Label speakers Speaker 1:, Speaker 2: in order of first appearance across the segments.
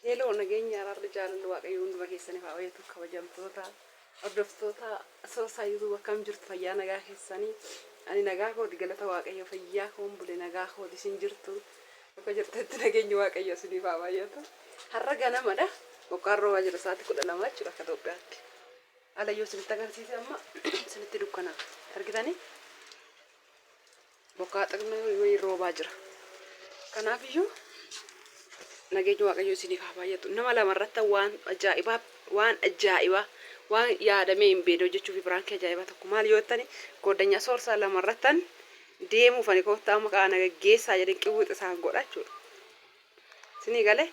Speaker 1: Hello nageenya ararra jaalallu waaqayyo hunduma keessaniif haa wayatu kabajamtoota hordoftoota soosaa YouTube akkam jirtu fayyaa nagaa keessanii ani nagaa kooti galata waaqayyo fayyaa koon bule nagaa kooti isin jirtu bakka jirtutti nageenya waaqayyo isiniif haa wayatu har'a ganamadha boqqarroo waajjira isaatti 12 jechuudha akka Itoophiyaatti alayyoo isinitti agarsiise amma isinitti dukkana argitanii bokkaa xaqna wayii roobaa jira kanaaf iyyuu nageenya waaqayyo isiniif haa baay'atu nama lamarratti waan ajaa'ibaa waan yaadamee hin beekne hojjechuuf biraankii ajaa'ibaa tokko maal yoo ta'ani goddanyaa soorsaa lamarrattan deemuuf ani koottaa maqaa nagaggeessaa jedhan qibbuuxa isaan godha jechuudha. Isinii galee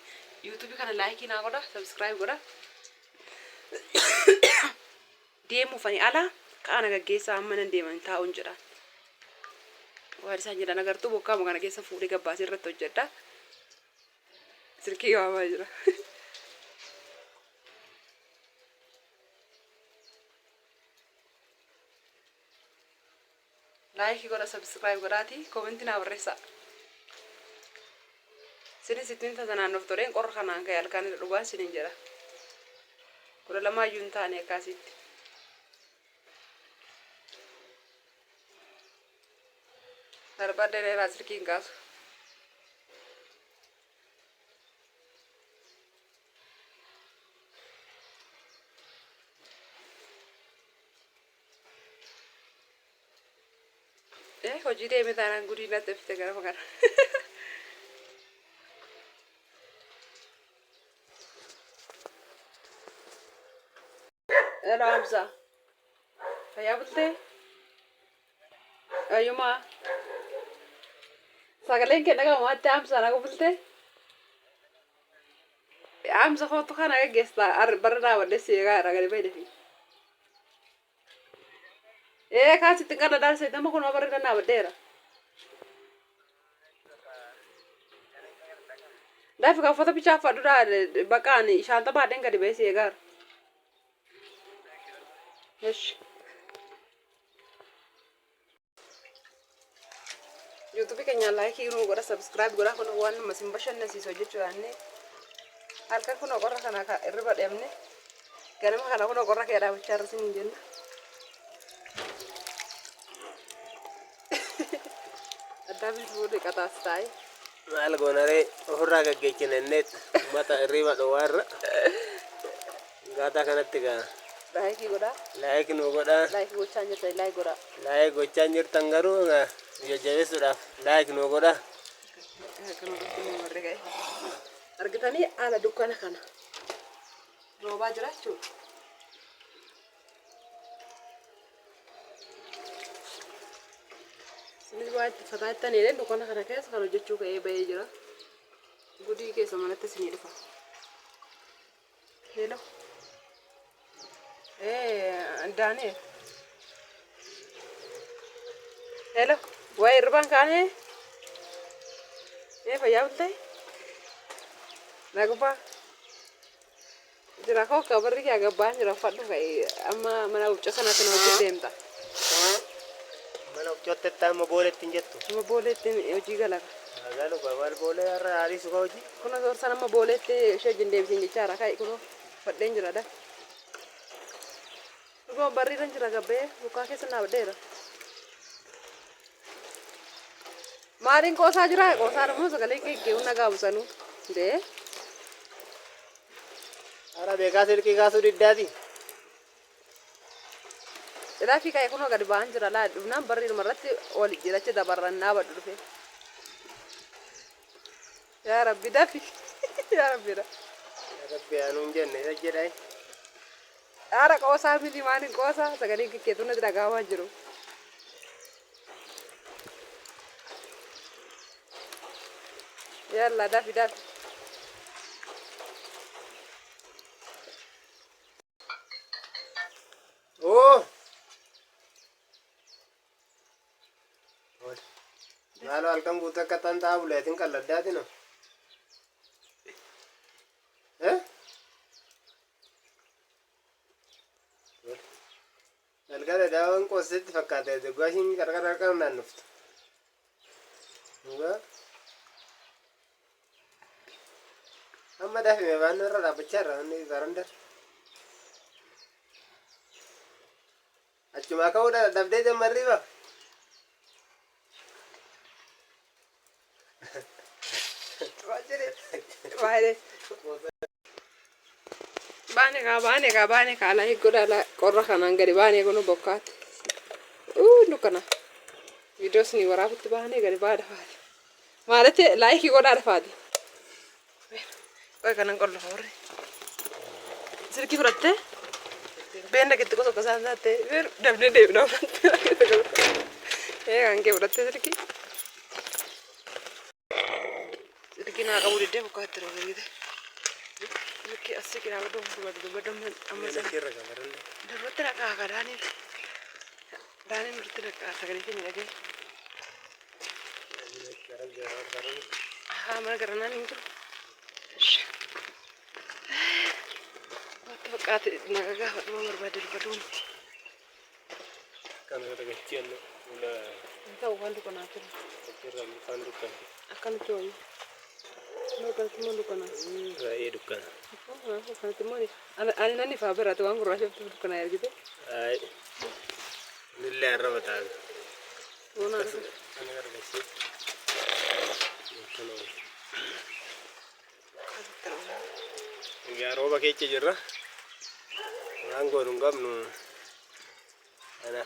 Speaker 1: YouTube kana laayikii naa godha subscribe godha deemuuf ani ala kaa nagaggeessaa amma nan deeman taa'uun jedha. Waan isaan jedhan agartuu bokkaa magana keessa fuudhee gabbaasee irratti hojjedha. Sirkii waawaa jira. Like godha subscribe godhaati comment naa barreessaa. Sinis ittiin tasanaan of tolleen qorra kanaan ka'e halkan dhugaa sinin jedha. Kudha lamaayyuu hin taane akkasitti. Barbaadde dheeraa sirkiin kaasu. Hojii deemee taanaan guddina tefte gara magana. Hello Hamza. Fayyaa bultee? Ayyumaa. Sagaleen kee dhagahamu adda Hamza naga bultee? Hamza kootu kana gaggeessaa barra dhaabadde seegaa irraa gadi fayyadafi. Kaasitti qala darse nama kun barra dhaabaddeera. Daafi kan foto bichaa fadhuudha baqaan shaanta baadheen gadi ba'ee seegaa. Yes. YouTube keenya like nu godha subscribe godha kun waan masin bashannasiisu jechuudha. Halkan kun qorra kana irra deemne ganama kana kun qorra kee dhaabachaa irra sin jenna. David bude kata stay.
Speaker 2: Mal gonare ofirraa gaggeechinennet mata irriba dhowarra. Gata kanatti ga.
Speaker 1: Like godha.
Speaker 2: Like nu godha.
Speaker 1: Like gochaan jirta like godha.
Speaker 2: Like gochaan jirtan garuu jajjabeessuudhaaf like nu godha.
Speaker 1: Kan nu warre gahe. Argitanii ala dukkana kana. Roobaa jira jechuudha. Sinis waa'ee fataattan jedhee dukkana kana keessa kan hojjechuu ka'ee ba'ee jira. Gudii keessa manatti isinii dhufa. Hello. Daaneel. Hello. Waa'ee irribaan kaanee. Fayyaa bultee? Nagubbaa. Jira koo kabarri kee gabbaan jira fadhu ka'ee amma mana wucca sanatti na hojii deemta.
Speaker 2: Mana uccotte tamma booletti hin jettu.
Speaker 1: Amma booletti hojii galaka.
Speaker 2: Agalu babal boolee har'a haarii suka hojii.
Speaker 1: Kuna soorsan amma booletti ishee jindeemsiin jechaadha ka'e kunoo fadheen jira da. Dhuguma barriirran jira gabbee bukkaa keessa naabaddeera. Maaliin qoosaa jira? Qoosaa immoo sagalee keekkee humna gaabusanu. Dee.
Speaker 2: Har'a beekaa silkii kaasuu diddaati.
Speaker 1: Ilaafi ka'e kunoo gadi ba'an jira laa dhufnaan barriiruma irratti ol jirachi dabarran naabadhu dhufe. Yaa Rabbi dafi. Yaa Rabbi da.
Speaker 2: Rabbi anuun jenne isa jedhai.
Speaker 1: Haadha qoosaa miti maaliin qoosaa sagalee keekkeetu natti dhagahamaa jiru. Yalla dafi dafi.
Speaker 2: Oh. Maalo halkan guutuu akka tantaa buleetiin qalladdaati no. Galgala daawwan qoosetti fakkaata dhugaashiin qarqara naannoftu. Dhugaa amma dafime baannu irra dhaabbachaa inni barandar achumaa ka'uudha dhabdee jammarrii ba
Speaker 1: baane ka ala higgoodha ala qorra kanaan gadi baane kunu bokkaatti dukkana videos ni waraabutti baane gadi baada faati maalatti laayikii godhaadha faati qoy kanan qolla horre sirki fudhatte beenna gitti gosa qasaan saatte dabne deebina kan kee fudhatte sirki naa qabu diddee bokkaatti roogite sirki assi kiraa dubbadam amma darbatte naqaa ka daaniin durti naqaa sagalee keenya dhagee mana garanaan hin jiru fakkaate naga gaafadhuma barbaade dubbaduun
Speaker 2: kan gaggeessiyan
Speaker 1: ta'u waan dukanaa jiru akkamitti wayyu kanatti immoo dukanaa
Speaker 2: baay'ee dukkana
Speaker 1: kanatti immoo ani nanni faa biraate waan gurraashaftu dukanaa ergite
Speaker 2: nillee arraba ta'an
Speaker 1: waan arga
Speaker 2: ani gargaarsi yaa rooba keessa jirra waan goonu hin qabnu ana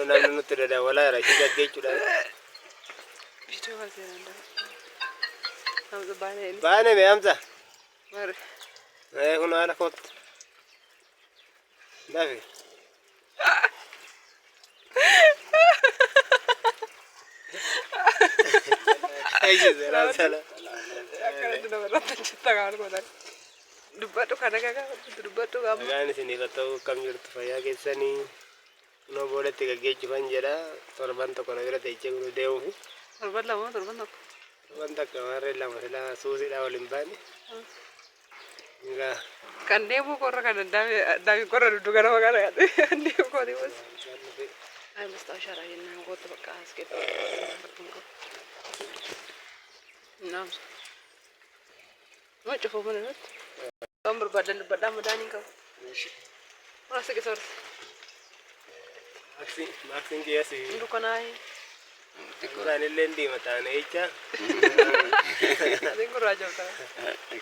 Speaker 2: namni nutti dadawalaa jira ishee gaggeessuudhaan baane beeyamsa kun haala kootti dafi
Speaker 1: dubbadhu kana gaga dubbadhu gaamu
Speaker 2: nagaan isiniif haa ta'u akkam jirtu fayyaa keessanii kunoo boodatti gaggeessuufan jedha torban tokko na bira teechee kunuu deemuufi
Speaker 1: torban lama torban tokko
Speaker 2: torban takka warreen lama silaa suusiidhaa waliin baane
Speaker 1: kan deemu korra kan daami korra duddu gara magaalaa yaadde kan deemu kooti bas ay mustafa shara yenna goota bakka askeet naam ma chofo mana nut am berbadan badan madani kau merasa kesor
Speaker 2: Maxin kia sih
Speaker 1: bukan ai
Speaker 2: Kurang lendi mata necha
Speaker 1: Tengo raja ta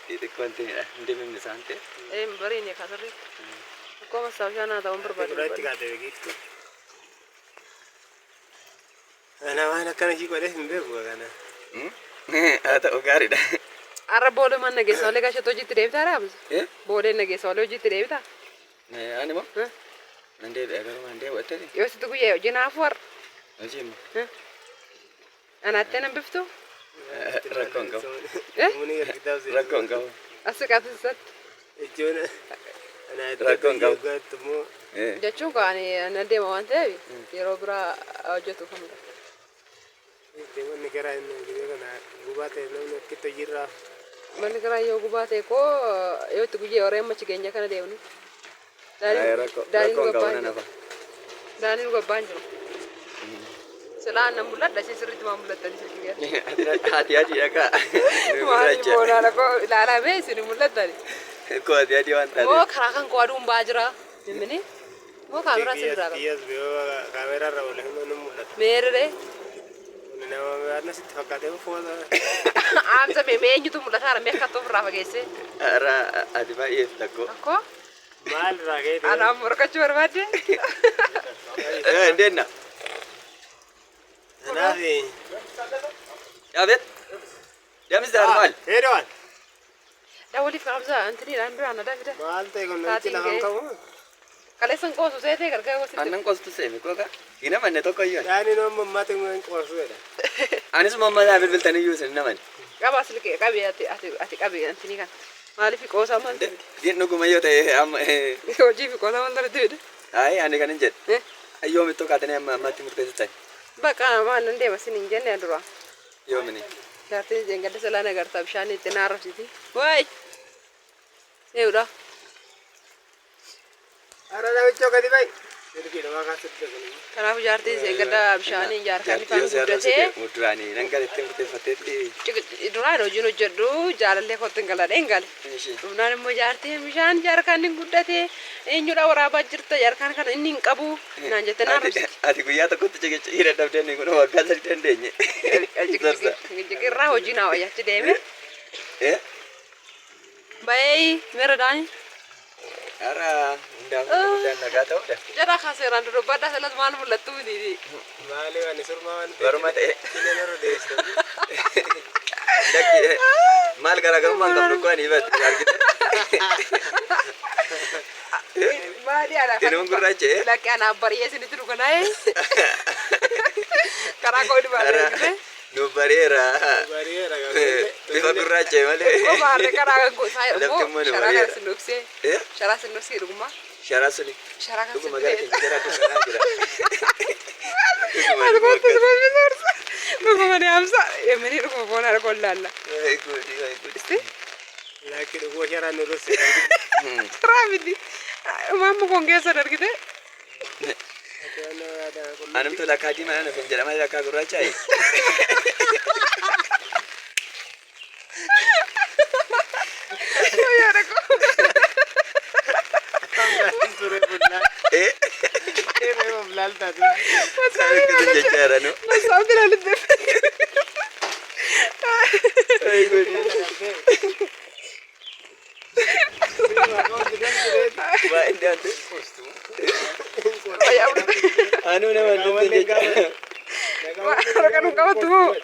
Speaker 3: Itu kuanti ndi mimi sante
Speaker 1: bari ni kasari Como sabía da un berbadan
Speaker 2: Berarti kata begitu Ana kana sih kau deh mbak gua kana
Speaker 3: Ada ogari dah
Speaker 1: Arab bole man nage sole ka shato jiti devta arab bole nage sole jiti devta
Speaker 3: ani mo nande agar mande watari
Speaker 1: yo situ kuye jina afwar
Speaker 3: ajim
Speaker 1: ana tena biftu
Speaker 3: rakon kau
Speaker 2: Muni kita sih
Speaker 3: rakon kau
Speaker 1: asik atisat
Speaker 2: Ejona Ana
Speaker 3: Rakon kau.
Speaker 2: temu
Speaker 1: jechu ka ani nade ma wante yero bra ajotu kamda
Speaker 2: Temu negara ini juga kana gubate namanya kita jirra
Speaker 1: man kara yo gubate ko yo tu kuye ore ma chigenya kana devnu
Speaker 3: rakon kau nana pa
Speaker 1: Dani go banjo Sela na mulat da sisri tuma mulat tadi sikir
Speaker 3: hati-hati ya kak
Speaker 1: Mari bona la ko la be sini mulat tadi
Speaker 3: ko hati-hati wan tadi
Speaker 1: mo khara kan ko adum bajra mini mo kamera sidra
Speaker 2: Tias veo kamera rawle no mulat
Speaker 1: mere
Speaker 2: Nama ana sit fakate foda
Speaker 1: am sa me enyu tu mulat ara me ka to brava gese
Speaker 3: ara adiba yes tako
Speaker 1: ko
Speaker 2: mal rage
Speaker 1: ana mor ka chur bade
Speaker 3: ndena
Speaker 2: Nafi
Speaker 3: ya bet dia mesti normal
Speaker 2: Heron
Speaker 1: da wali fa amza antini ran bra na da vida
Speaker 2: mal te kon nanti lang kamu
Speaker 1: kale san ko so sete kar ka wasi
Speaker 3: anang kos tu semi ko ka ina manne to koyo
Speaker 2: Yani no mamma te ngon korsu eda
Speaker 3: anis mamma da bil tani yusen na man
Speaker 1: ka basli ke ka bi ati ka bi antini kan mali fi ko sa man
Speaker 3: dia no gumayo te am
Speaker 1: ko ji fi ko sa man da de
Speaker 3: ai ane kan jet ayo mi to ka tane amma mati murte sai
Speaker 1: baka man nde masini njenne adura
Speaker 3: yo mini
Speaker 1: Dati jenga de sala nagar tab shani tenara siti wai Eura
Speaker 2: Ara da bicho kadi bai Ergi nama kasih deh.
Speaker 1: Kanaaf jaartii ishee gada bishaanii jaarkaan ifaan guddatee
Speaker 3: Muduraanii dhangaa itti murteeffatteetti.
Speaker 1: duraan hojiin hojjedhu jaalallee kottu hin galadhe hin gale. Dhumnaan immoo jaartii bishaan jaarkaan hin guddatee eenyudha waraabaa jirta jaarkaan kana inni hin qabu naan jettee naan rabsi.
Speaker 3: Ati guyyaa tokkotti cigira dhabdeen kun waggaa sadii dandeenye.
Speaker 1: Jigirraa hojii naa wayyaatti deeme. Bayee meera daani.
Speaker 3: Ara hundaafuu nagaa ta'udha.
Speaker 1: Jara kaaseeraan dubbadhaa salas maal mul'attu miti.
Speaker 2: Maali waan surmaa waan
Speaker 3: Baruma ta'e.
Speaker 2: Kile nero deesto.
Speaker 3: Dakki maal garaagarummaa hin qabnu kwani ibatti argite.
Speaker 1: Maali ala.
Speaker 3: Tinuun gurraache.
Speaker 1: Lakkee anaaf bareeyee isinitti dhuganaaye. Karaa koo dhibaatee.
Speaker 3: Nu bareera.
Speaker 2: Bariera
Speaker 3: Bifa gurraache malee.
Speaker 1: Omaarree karaa kan gosaa
Speaker 3: Lafti
Speaker 1: jedhamu
Speaker 3: immoo ni
Speaker 1: sharaa
Speaker 3: bareera.
Speaker 1: kan sinuuksee.
Speaker 3: Eh?
Speaker 1: Sharaa sinuuksee dhuguma.
Speaker 3: Sharaa suni.
Speaker 1: Sharaa kan
Speaker 3: Dhuguma gara keenya jira dhuguma jira.
Speaker 1: Asikooti asikooti sorsa. Dhuguma ni amsa. Yemini dhuguma boona dha kollaalla. Isti?
Speaker 2: laki do shara no rosse.
Speaker 1: Sharaa miti. Maamma kun keessa dargite.
Speaker 3: Anumtu lakkaa diimaa na fin jedhama lakkaa gurraacha.
Speaker 1: Yaada koo.
Speaker 2: Sure bulla. Eme bullal tatu.
Speaker 3: Kun jechaara no.
Speaker 1: Masaafni lalitte.
Speaker 3: Ba indi ante. Anu nama ndente jechaara.
Speaker 1: Rakan qabatu moo.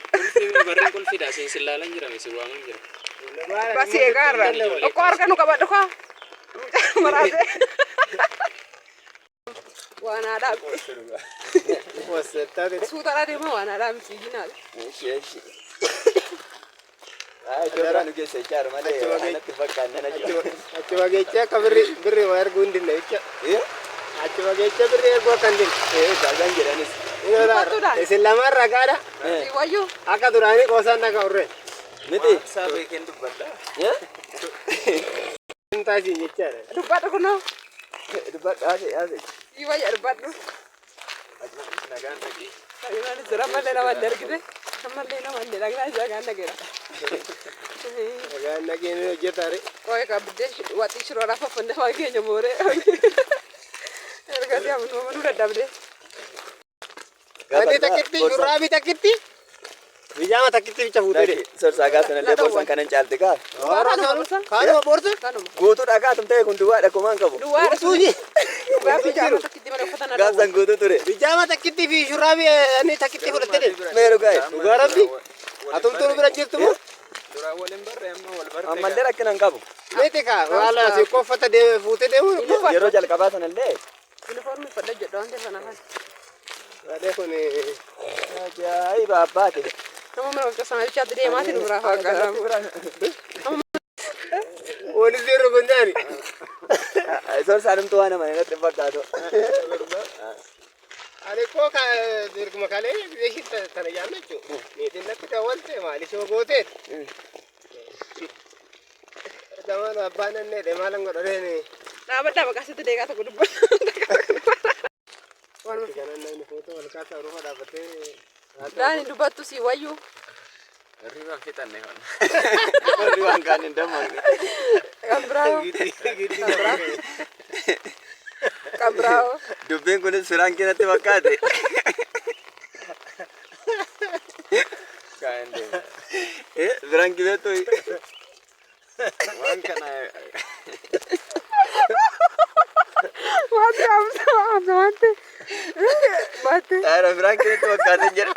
Speaker 4: Barreen kolfiidha seensillaala hin jirame si waaman jira.
Speaker 1: Basi eegaarra. Tokko harka nu qabadhu kaa. Maraasee. Waan aadaa.
Speaker 2: Wasetta de.
Speaker 1: Suutara deemaa waan aadaa miti jinaadha.
Speaker 3: Eeshi. Jora nu keessa jechaara malee anatti fakkaanna na jira.
Speaker 2: Achi wagecha kabri birri wa ergu ndinne icha. Achi wagecha birri ergu kandin.
Speaker 3: Bagan jedhanis.
Speaker 2: Inola. Islaman ragada.
Speaker 1: Si wayyu.
Speaker 2: Akka durani qosan naga urre.
Speaker 3: Miti.
Speaker 4: Saabee kennu dubbadha.
Speaker 2: Inta si jechara.
Speaker 1: Dubbadhu kunoo.
Speaker 3: Dubbadha haase.
Speaker 1: Si wayya dubbadhu.
Speaker 3: Nagaan dhaqee.
Speaker 1: Ayyaana jira malee nama dargite. Ammallee nama illee dhagnaa isaa gaan dhageera.
Speaker 2: Naga nagene hojjetare.
Speaker 1: Qoye qabiddee waxii shiroodhaaf affanne waan keenya mooree. Ergasii amma nama nu dadhabde.
Speaker 2: Ati takitti shurraabi takitti. Bijama takitti bicha fuudhee.
Speaker 3: Sorsaa gaasanallee borsan kanan caalte kaa.
Speaker 2: Kaanuma borsa.
Speaker 1: Kanuma.
Speaker 3: Guutuu dhagaa tumtee kun duwwaadha kumaan qabu.
Speaker 1: Duwwaadha
Speaker 2: Borsuuji.
Speaker 1: Gaafi jaama takkitti mana uffatan
Speaker 3: Gaafsan guutuu ture.
Speaker 2: Bijama takitti fi shurraabi ani takitti fudhattee.
Speaker 3: Meeru gaa'e.
Speaker 2: Dhugaa rabbi. Atumtu nu bira jirtu moo?
Speaker 4: Duraa waliin barree amma wal barree.
Speaker 3: Ammallee rakkinaan qabu.
Speaker 2: Miti kaa wala si koffata deeme fuutee deemu.
Speaker 3: Yeroo jalqabaa sanallee.
Speaker 1: Uniformi fadha jedhu waan ta'eef anaafas.
Speaker 2: Wadee kun
Speaker 3: Ajaa'iba abbaate.
Speaker 1: Nama mana bakka sana bichaatti deemaati duraa fakkaata.
Speaker 2: wali zero gonjani.
Speaker 3: Sorsaa dhumtu waan amane natti fakkaatu.
Speaker 2: Ani koo ka dirguma kalee beeshi tana jaannachu. Niitiin natti dawalte maali soo gooteet. Zaman abbaan annee deemaalan godhareeni.
Speaker 1: Dhaabadhaa maqaasitti deegaa tokko dubbatu.
Speaker 2: Kanan namni footoo wal kaasaa rufa dhaabbatee.
Speaker 1: Daani dubbattu si wayyu.
Speaker 4: Hirribaan fixanne hoon.
Speaker 3: Warri waan kaan hin dammanne.
Speaker 1: Kambraawo. Kambraawo.
Speaker 3: Dubbiin kunis firaan keenatti fakkaate.
Speaker 4: Kaa'een deema.
Speaker 3: Firaan kibeetu.
Speaker 4: Waan kana
Speaker 1: Waanti amsa waanti. Waanti.
Speaker 3: Firaan keenatti fakkaate jira.